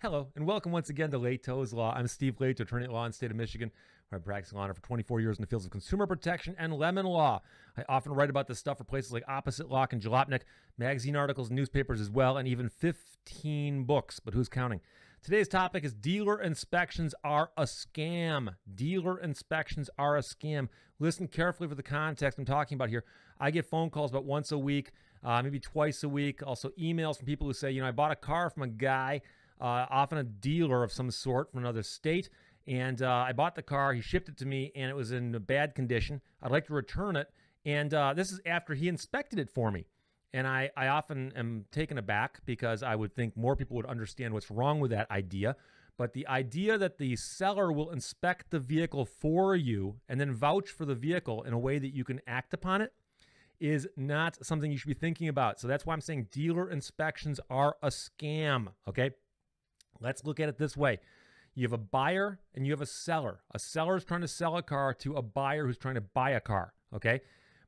Hello, and welcome once again to Lehto's Law. I'm Steve Lehto, attorney at law in the state of Michigan, where I've practiced law for 24 years in the fields of consumer protection and lemon law. I often write about this stuff for places like Opposite Lock and Jalopnik, magazine articles, and newspapers as well, and even 15 books, but who's counting? Today's topic is dealer inspections are a scam. Dealer inspections are a scam. Listen carefully for the context I'm talking about here. I get phone calls about once a week, maybe twice a week, also emails from people who say, I bought a car from a guy, often a dealer of some sort from another state, and I bought the car, he shipped it to me, and it was in a bad condition. I'd like to return it, and this is after he inspected it for me. And I often am taken aback because I would think more people would understand what's wrong with that idea. But the idea that the seller will inspect the vehicle for you and then vouch for the vehicle in a way that you can act upon it is not something you should be thinking about. So that's why I'm saying dealer inspections are a scam, okay? Let's look at it this way. You have a buyer and you have a seller. A seller is trying to sell a car to a buyer who's trying to buy a car, okay?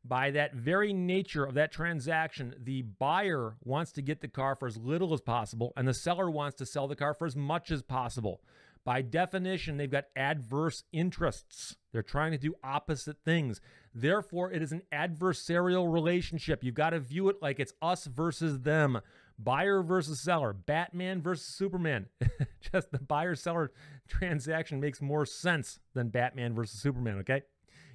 By that very nature of that transaction, the buyer wants to get the car for as little as possible, and the seller wants to sell the car for as much as possible. By definition, they've got adverse interests. They're trying to do opposite things. Therefore, it is an adversarial relationship. You've got to view it like it's us versus them. Buyer versus seller. Batman versus Superman. Just the buyer-seller transaction makes more sense than Batman versus Superman, okay?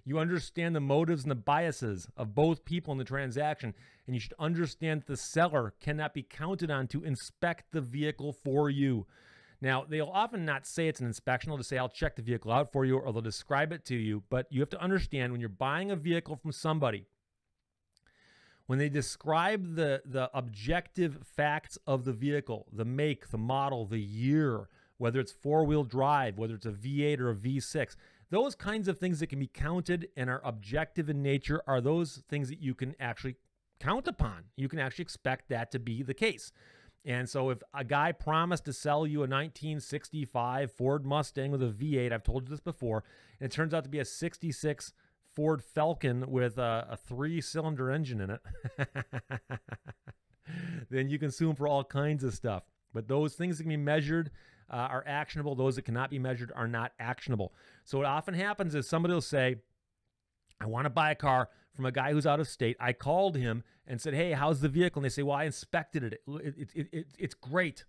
You understand the motives and the biases of both people in the transaction, and you should understand that the seller cannot be counted on to inspect the vehicle for you. Now, they'll often not say it's an inspection. They'll just say, I'll check the vehicle out for you, or they'll describe it to you. But you have to understand, when you're buying a vehicle from somebody, when they describe the objective facts of the vehicle, the make, the model, the year, whether it's four-wheel drive, whether it's a V8 or a V6, those kinds of things that can be counted and are objective in nature are those things that you can actually count upon. You can actually expect that to be the case. And so if a guy promised to sell you a 1965 Ford Mustang with a V8, I've told you this before, and it turns out to be a 66 Ford Falcon with a three-cylinder engine in it, then you can sue him for all kinds of stuff. But those things that can be measured are actionable. Those that cannot be measured are not actionable. So what often happens is somebody will say, I want to buy a car from a guy who's out of state. I called him and said, hey, how's the vehicle? And they say, well, I inspected it. It's great.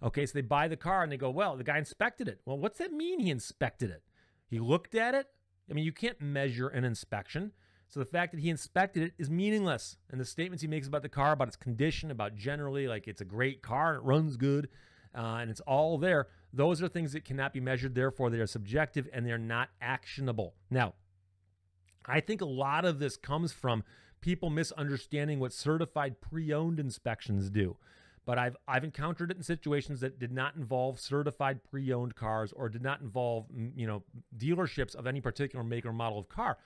Okay, so they buy the car and they go, well, the guy inspected it. Well, what's that mean he inspected it? He looked at it? I mean, you can't measure an inspection. So the fact that he inspected it is meaningless. And the statements he makes about the car, about its condition, about generally like it's a great car, it runs good, and it's all there, those are things that cannot be measured. Therefore, they are subjective and they're not actionable. Now, I think a lot of this comes from people misunderstanding what certified pre-owned inspections do. But I've encountered it in situations that did not involve certified pre-owned cars or did not involve, dealerships of any particular make or model of car.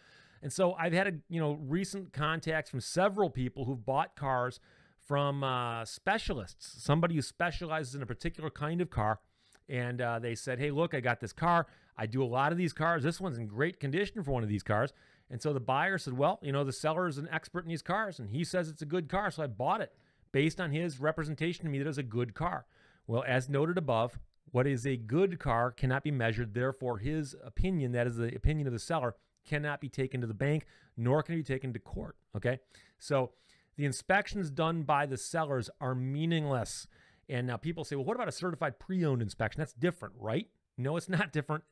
And so I've had recent contacts from several people who've bought cars from specialists, somebody who specializes in a particular kind of car. And they said, hey, look, I got this car. I do a lot of these cars. This one's in great condition for one of these cars. And so the buyer said, well, the seller is an expert in these cars, and he says it's a good car, so I bought it based on his representation to me that it's a good car. Well, as noted above, what is a good car cannot be measured. Therefore, his opinion, that is the opinion of the seller, cannot be taken to the bank, nor can it be taken to court, okay? So the inspections done by the sellers are meaningless. And now people say, well, what about a certified pre-owned inspection? That's different, right? No, it's not different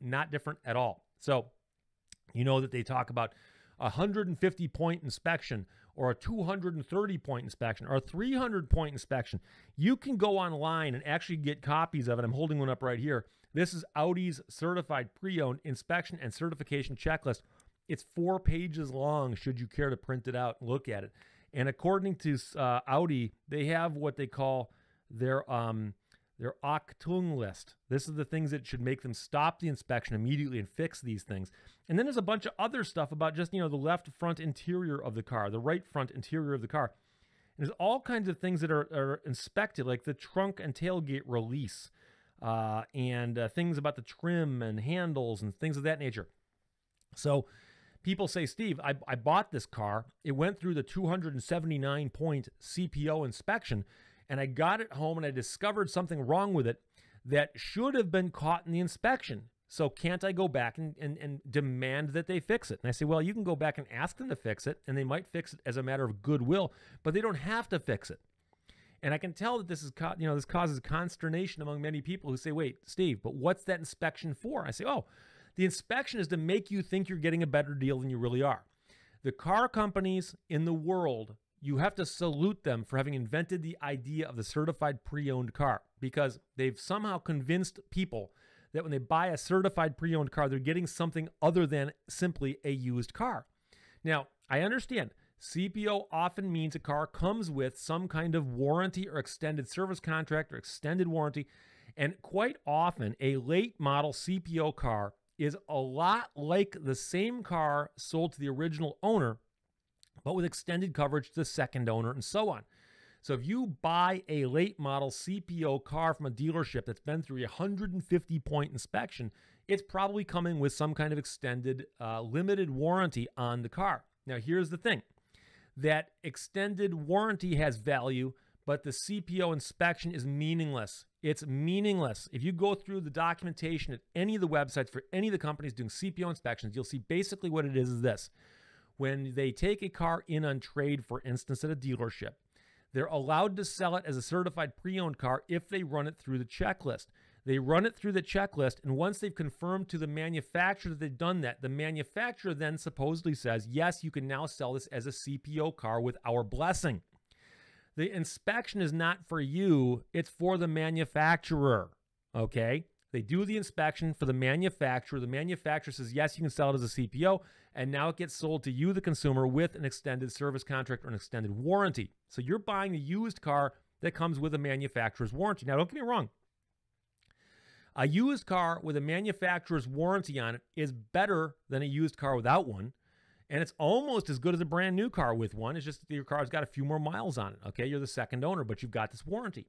at all. So you know that they talk about a 150-point inspection or a 230-point inspection or a 300-point inspection. You can go online and actually get copies of it. I'm holding one up right here. This is Audi's certified pre-owned inspection and certification checklist. It's 4 pages long, should you care to print it out and look at it. And according to Audi, they have what they call their Achtung list. This is the things that should make them stop the inspection immediately and fix these things. And then there's a bunch of other stuff about just, the left front interior of the car, the right front interior of the car. And there's all kinds of things that are inspected, like the trunk and tailgate release, and things about the trim and handles and things of that nature. So people say, Steve, I bought this car. It went through the 279-point CPO inspection, and I got it home and I discovered something wrong with it that should have been caught in the inspection. So can't I go back and demand that they fix it? And I say, well, you can go back and ask them to fix it, and they might fix it as a matter of goodwill, but they don't have to fix it. And I can tell that this causes consternation among many people who say, wait, Steve, but what's that inspection for? I say, oh, the inspection is to make you think you're getting a better deal than you really are. The car companies in the world, you have to salute them for having invented the idea of the certified pre-owned car, because they've somehow convinced people that when they buy a certified pre-owned car, they're getting something other than simply a used car. Now, I understand CPO often means a car comes with some kind of warranty or extended service contract or extended warranty, and quite often a late model CPO car is a lot like the same car sold to the original owner, but with extended coverage to the second owner and so on. So if you buy a late model CPO car from a dealership that's been through a 150-point inspection, it's probably coming with some kind of extended limited warranty on the car. Now, here's the thing. That extended warranty has value, but the CPO inspection is meaningless. It's meaningless. If you go through the documentation at any of the websites for any of the companies doing CPO inspections, you'll see basically what it is this. When they take a car in on trade, for instance, at a dealership, they're allowed to sell it as a certified pre-owned car if they run it through the checklist. They run it through the checklist, and once they've confirmed to the manufacturer that they've done that, the manufacturer then supposedly says, yes, you can now sell this as a CPO car with our blessing. The inspection is not for you, it's for the manufacturer, okay? They do the inspection for the manufacturer. The manufacturer says, yes, you can sell it as a CPO, and now it gets sold to you, the consumer, with an extended service contract or an extended warranty. So you're buying a used car that comes with a manufacturer's warranty. Now, don't get me wrong. A used car with a manufacturer's warranty on it is better than a used car without one, and it's almost as good as a brand new car with one. It's just that your car's got a few more miles on it, okay? You're the second owner, but you've got this warranty.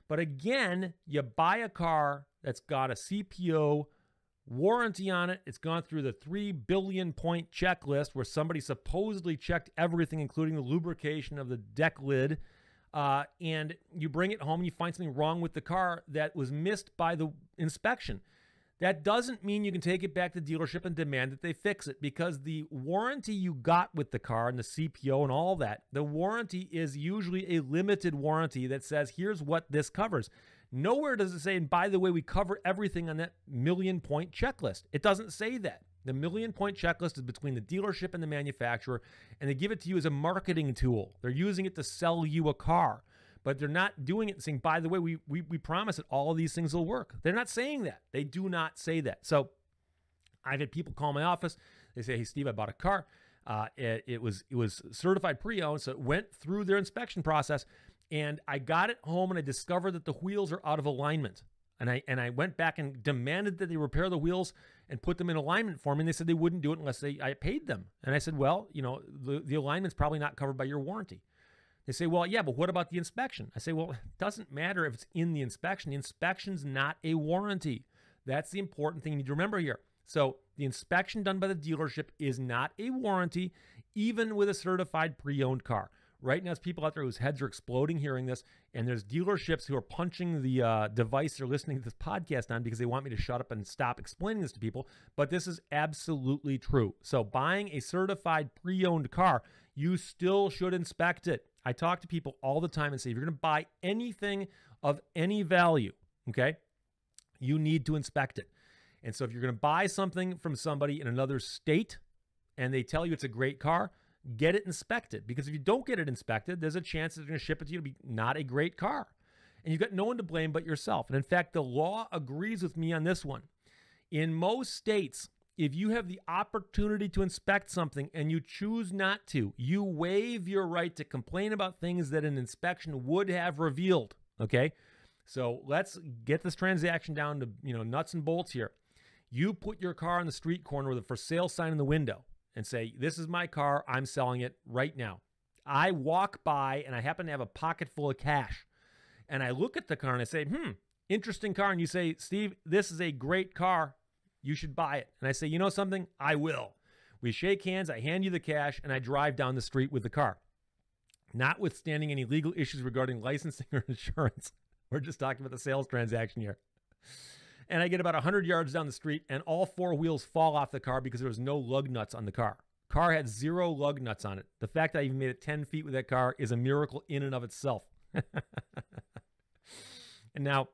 But again, you buy a car that's got a CPO warranty on it. It's gone through the 3 billion point checklist where somebody supposedly checked everything, including the lubrication of the deck lid. And you bring it home and you find something wrong with the car that was missed by the inspection. That doesn't mean you can take it back to the dealership and demand that they fix it, because the warranty you got with the car and the CPO and all that, the warranty is usually a limited warranty that says, here's what this covers. Nowhere does it say, and by the way, we cover everything on that 1 million point checklist. It doesn't say that. The 1 million point checklist is between the dealership and the manufacturer, and they give it to you as a marketing tool. They're using it to sell you a car, but they're not doing it saying, by the way, we promise that all of these things will work. They're not saying that. They do not say that. So I've had people call my office. They say, hey, Steve, I bought a car. It was certified pre-owned, so it went through their inspection process, and I got it home and I discovered that the wheels are out of alignment. And I went back and demanded that they repair the wheels and put them in alignment for me. And they said they wouldn't do it unless I paid them. And I said, well, you know, the alignment's probably not covered by your warranty. They say, well, yeah, but what about the inspection? I say, well, it doesn't matter if it's in the inspection. The inspection's not a warranty. That's the important thing you need to remember here. So the inspection done by the dealership is not a warranty, even with a certified pre-owned car. Right now, there's people out there whose heads are exploding hearing this, and there's dealerships who are punching the device they're listening to this podcast on because they want me to shut up and stop explaining this to people, but this is absolutely true. So buying a certified pre-owned car, you still should inspect it. I talk to people all the time and say, if you're going to buy anything of any value, okay, you need to inspect it. And so if you're going to buy something from somebody in another state and they tell you it's a great car, get it inspected, because if you don't get it inspected, there's a chance that they're going to ship it to you to be not a great car. And you've got no one to blame but yourself. And in fact, the law agrees with me on this one. In most states, if you have the opportunity to inspect something and you choose not to, you waive your right to complain about things that an inspection would have revealed. Okay? So let's get this transaction down to, nuts and bolts here. You put your car on the street corner with a for sale sign in the window and say, this is my car, I'm selling it right now. I walk by and I happen to have a pocket full of cash. And I look at the car and I say, interesting car. And you say, Steve, this is a great car. You should buy it. And I say, you know something? I will. We shake hands, I hand you the cash, and I drive down the street with the car. Notwithstanding any legal issues regarding licensing or insurance. We're just talking about the sales transaction here. And I get about 100 yards down the street, and all four wheels fall off the car because there was no lug nuts on the car. Car had 0 lug nuts on it. The fact that I even made it 10 feet with that car is a miracle in and of itself. And now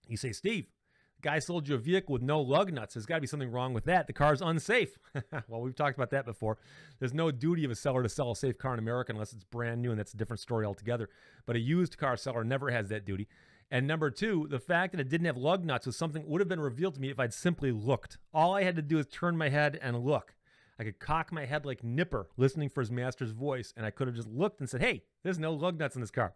you say, Steve, the guy sold you a vehicle with no lug nuts. There's got to be something wrong with that. The car's unsafe. Well, we've talked about that before. There's no duty of a seller to sell a safe car in America unless it's brand new, and that's a different story altogether. But a used car seller never has that duty. And number two, the fact that it didn't have lug nuts was something that would have been revealed to me if I'd simply looked. All I had to do is turn my head and look. I could cock my head like Nipper, listening for his master's voice, and I could have just looked and said, hey, there's no lug nuts in this car.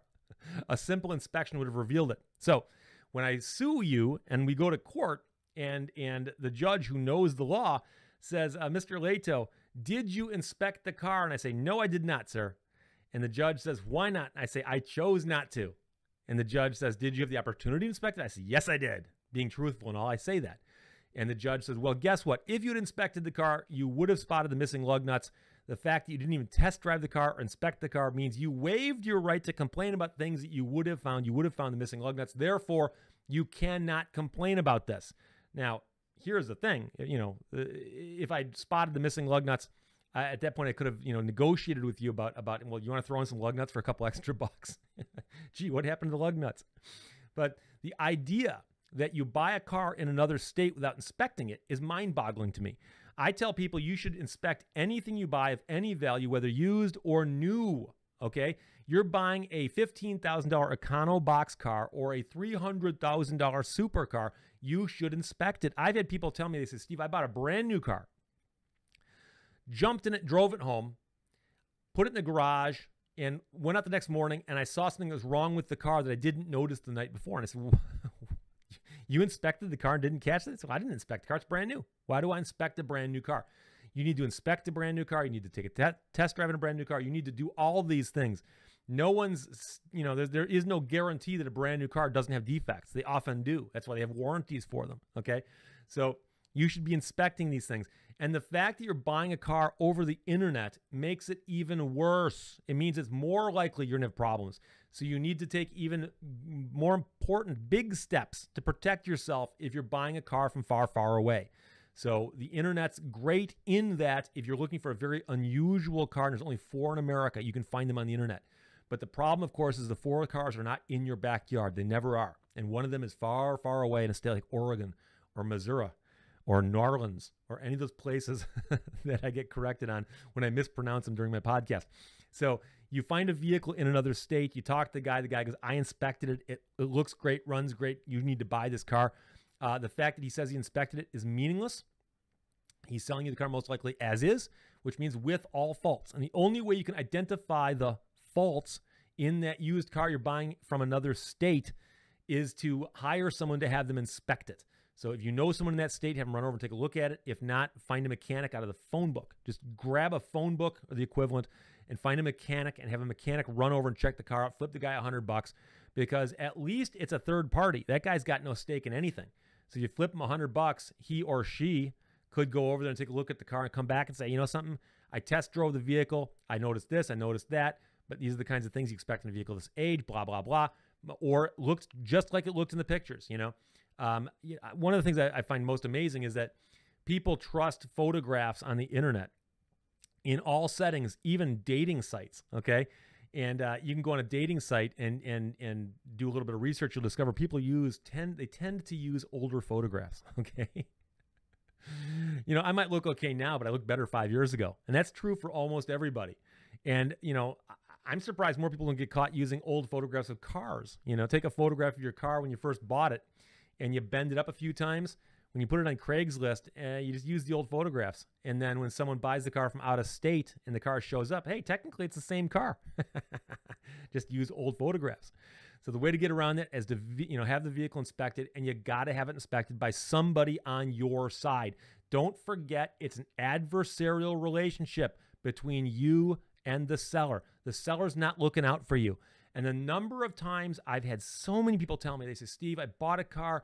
A simple inspection would have revealed it. So when I sue you and we go to court and the judge who knows the law says, Mr. Leto, did you inspect the car? And I say, no, I did not, sir. And the judge says, why not? And I say, I chose not to. And the judge says, did you have the opportunity to inspect it? I say, yes, I did. Being truthful and all, I say that. And the judge says, well, guess what? If you'd inspected the car, you would have spotted the missing lug nuts. The fact that you didn't even test drive the car or inspect the car means you waived your right to complain about things that you would have found. You would have found the missing lug nuts. Therefore, you cannot complain about this. Now, here's the thing. If I spotted the missing lug nuts, at that point, I could have, negotiated with you about, well, you want to throw in some lug nuts for a couple extra bucks? Gee, what happened to the lug nuts? But the idea that you buy a car in another state without inspecting it is mind-boggling to me. I tell people you should inspect anything you buy of any value, whether used or new, okay? You're buying a $15,000 Econo box car or a $300,000 supercar, you should inspect it. I've had people tell me, they say, Steve, I bought a brand new car, jumped in it, drove it home, put it in the garage, and went out the next morning, and I saw something that was wrong with the car that I didn't notice the night before. And I said, well, you inspected the car and didn't catch it? So I didn't inspect the car. It's brand new. Why do I inspect a brand new car? You need to inspect a brand new car. You need to take a test drive in a brand new car. You need to do all these things. No one's, there is no guarantee that a brand new car doesn't have defects. They often do. That's why they have warranties for them, okay? So you should be inspecting these things. And the fact that you're buying a car over the internet makes it even worse. It means it's more likely you're going to have problems. So you need to take even more important big steps to protect yourself if you're buying a car from far, far away. So the internet's great in that if you're looking for a very unusual car, and there's only 4 in America, you can find them on the internet. But the problem, of course, is the 4 cars are not in your backyard. They never are. And one of them is far, far away in a state like Oregon or Missouri or New Orleans or any of those places that I get corrected on when I mispronounce them during my podcast. So you find a vehicle in another state, you talk to the guy goes, I inspected it, it looks great, runs great, you need to buy this car. The fact that he says he inspected it is meaningless. He's selling you the car most likely as is, which means with all faults. And the only way you can identify the faults in that used car you're buying from another state is to hire someone to have them inspect it. So if you know someone in that state, have them run over and take a look at it. If not, find a mechanic out of the phone book. Just grab a phone book or the equivalent and find a mechanic and have a mechanic run over and check the car out, flip the guy $100 because at least it's a third party. That guy's got no stake in anything. So you flip him $100, he or she could go over there and take a look at the car and come back and say, you know something, I test drove the vehicle. I noticed this, I noticed that, but these are the kinds of things you expect in a vehicle this age, blah, blah, blah, or it looked just like it looked in the pictures, One of the things I find most amazing is that people trust photographs on the internet in all settings, even dating sites, okay? And you can go on a dating site and do a little bit of research. You'll discover people tend to use older photographs, okay? I might look okay now, but I looked better 5 years ago. And that's true for almost everybody. And, I'm surprised more people don't get caught using old photographs of cars. Take a photograph of your car when you first bought it and you bend it up a few times. When you put it on Craigslist, you just use the old photographs. And then when someone buys the car from out of state and the car shows up, hey, technically it's the same car. Just use old photographs. So the way to get around that is to have the vehicle inspected, and you got to have it inspected by somebody on your side. Don't forget, it's an adversarial relationship between you and the seller. The seller's not looking out for you. And the number of times I've had so many people tell me, they say, Steve, I bought a car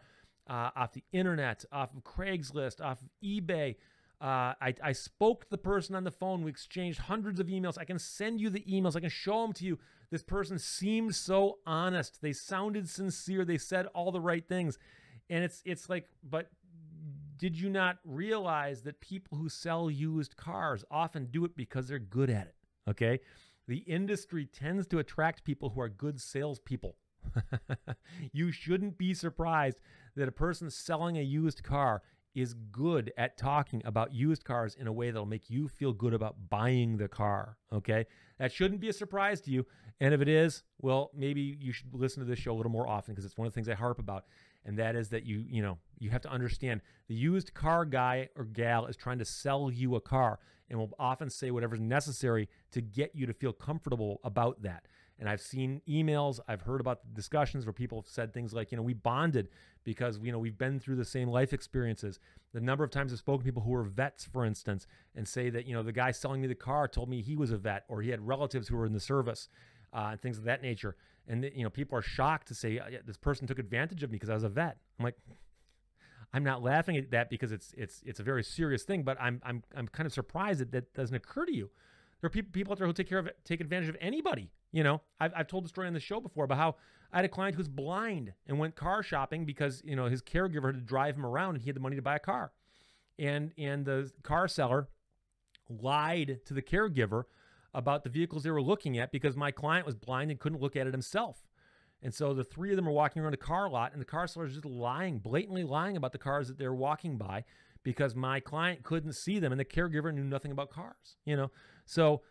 off the internet, off of Craigslist, off of eBay. I spoke to the person on the phone. We exchanged hundreds of emails. I can send you the emails. I can show them to you. This person seemed so honest. They sounded sincere. They said all the right things. And it's like, but did you not realize that people who sell used cars often do it because they're good at it? Okay. The industry tends to attract people who are good salespeople. You shouldn't be surprised that a person selling a used car is good at talking about used cars in a way that'll make you feel good about buying the car. Okay. That shouldn't be a surprise to you. And if it is, well, maybe you should listen to this show a little more often, because it's one of the things I harp about. And that is that you have to understand the used car guy or gal is trying to sell you a car and will often say whatever's necessary to get you to feel comfortable about that. And I've seen emails, I've heard about the discussions where people have said things like, we bonded because, we've been through the same life experiences. The number of times I've spoken to people who are vets, for instance, and say that, the guy selling me the car told me he was a vet, or he had relatives who were in the service, and things of that nature. And, people are shocked to say, yeah, this person took advantage of me because I was a vet. I'm like, I'm not laughing at that because it's a very serious thing, but I'm kind of surprised that that doesn't occur to you. There are people out there who take advantage of anybody. I've told the story on the show before about how I had a client who's blind and went car shopping because, his caregiver had to drive him around and he had the money to buy a car. And the car seller lied to the caregiver about the vehicles they were looking at because my client was blind and couldn't look at it himself. And so the three of them are walking around a car lot, and the car seller is just lying, blatantly lying about the cars that they're walking by because my client couldn't see them and the caregiver knew nothing about cars, So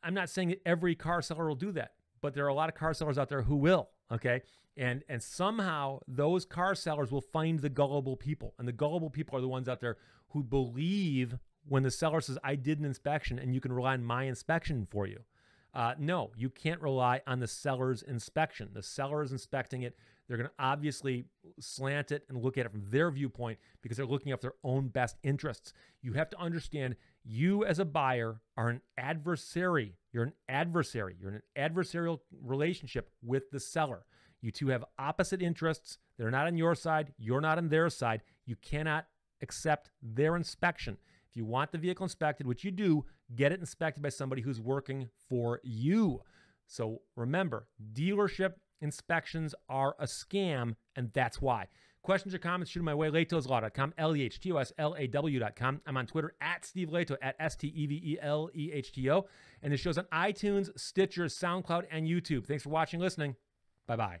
I'm not saying that every car seller will do that, but there are a lot of car sellers out there who will, okay? And somehow those car sellers will find the gullible people, and the gullible people are the ones out there who believe when the seller says, I did an inspection and you can rely on my inspection for you. No, you can't rely on the seller's inspection. The seller is inspecting it. They're going to obviously slant it and look at it from their viewpoint because they're looking at their own best interests. You have to understand, you as a buyer are an adversary. You're an adversary. You're in an adversarial relationship with the seller. You two have opposite interests. They're not on your side. You're not on their side. You cannot accept their inspection. If you want the vehicle inspected, which you do, get it inspected by somebody who's working for you. So remember, dealership inspections are a scam, and that's why. Questions or comments, shoot them my way, lehtoslaw.com, LEHTOSLAW.com. I'm on Twitter at Steve Lehto, at STEVELEHTO. And this show's on iTunes, Stitcher, SoundCloud, and YouTube. Thanks for watching, listening. Bye-bye.